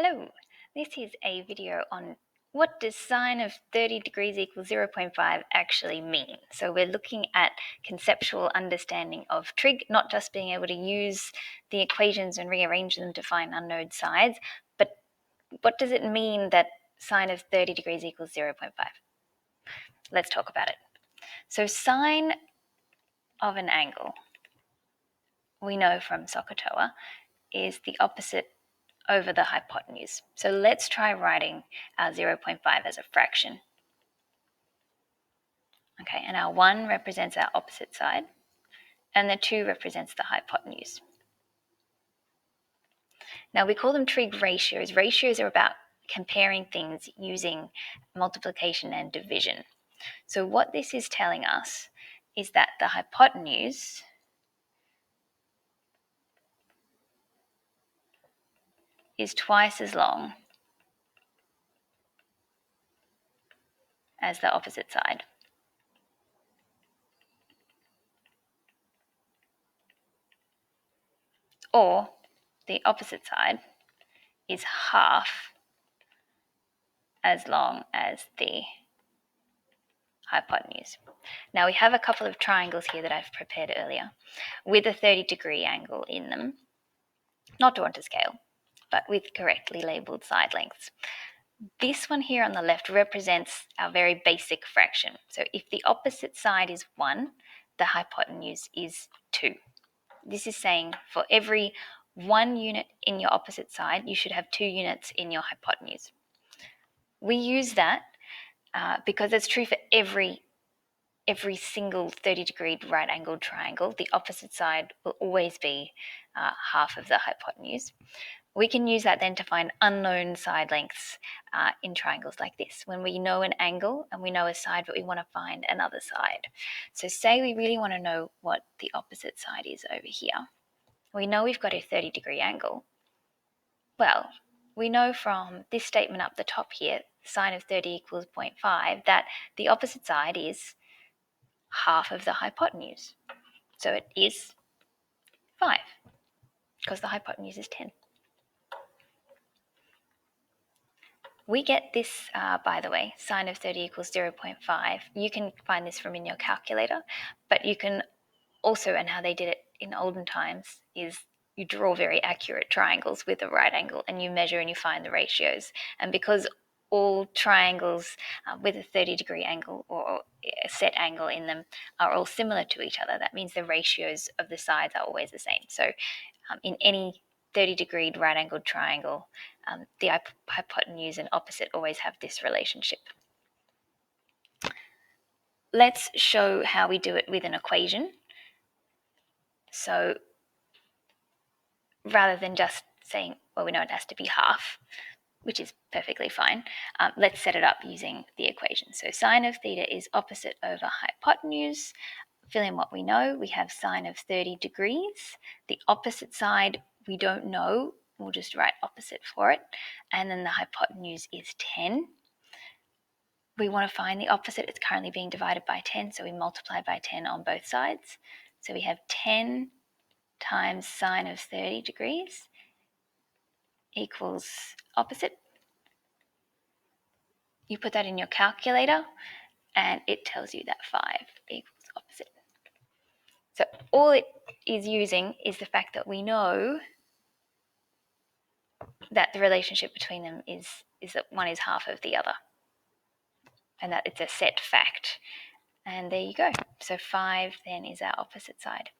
Hello, this is a video on what does sine of 30 degrees equals 0.5 actually mean. So we're looking at conceptual understanding of trig, not just being able to use the equations and rearrange them to find unknown sides, but what does it mean that sine of 30 degrees equals 0.5? Let's talk about it. So sine of an angle, we know from SOHCAHTOA, is the opposite over the hypotenuse. So let's try writing our 0.5 as a fraction. Okay, and our 1 represents our opposite side, and the 2 represents the hypotenuse. Now we call them trig ratios. Ratios are about comparing things using multiplication and division. So what this is telling us is that the hypotenuse is twice as long as the opposite side. Or the opposite side is half as long as the hypotenuse. Now we have a couple of triangles here that I've prepared earlier with a 30-degree angle in them, not drawn to scale, but with correctly labelled side lengths. This one here on the left represents our very basic fraction. So if the opposite side is 1, the hypotenuse is 2. This is saying for every 1 unit in your opposite side, you should have 2 units in your hypotenuse. We use that because it's true for every single 30-degree right-angled triangle. The opposite side will always be half of the hypotenuse. We can use that then to find unknown side lengths in triangles like this, when we know an angle and we know a side, but we want to find another side. So say we really want to know what the opposite side is over here. We know we've got a 30-degree angle. Well, we know from this statement up the top here, sine of 30 equals 0.5, that the opposite side is half of the hypotenuse. So it is 5, because the hypotenuse is 10. We get this, by the way, sine of 30 equals 0.5. You can find this from in your calculator, but you can also, and how they did it in olden times, is you draw very accurate triangles with a right angle and you measure and you find the ratios. And because all triangles with a 30-degree angle or a set angle in them are all similar to each other, that means the ratios of the sides are always the same. So in any 30-degree right-angled triangle, the hypotenuse and opposite always have this relationship. Let's show how we do it with an equation. So rather than just saying, well, we know it has to be half, which is perfectly fine, let's set it up using the equation. So sine of theta is opposite over hypotenuse. Fill in what we know. We have sine of 30 degrees. The opposite side we don't know. We'll just write opposite for it. And then the hypotenuse is 10. We want to find the opposite. It's currently being divided by 10, so we multiply by 10 on both sides. So we have 10 times sine of 30 degrees equals opposite. You put that in your calculator and it tells you that 5 equals opposite. So all it is using is the fact that we know that the relationship between them is that one is half of the other, and that it's a set fact. And there you go. So 5 then is our opposite side.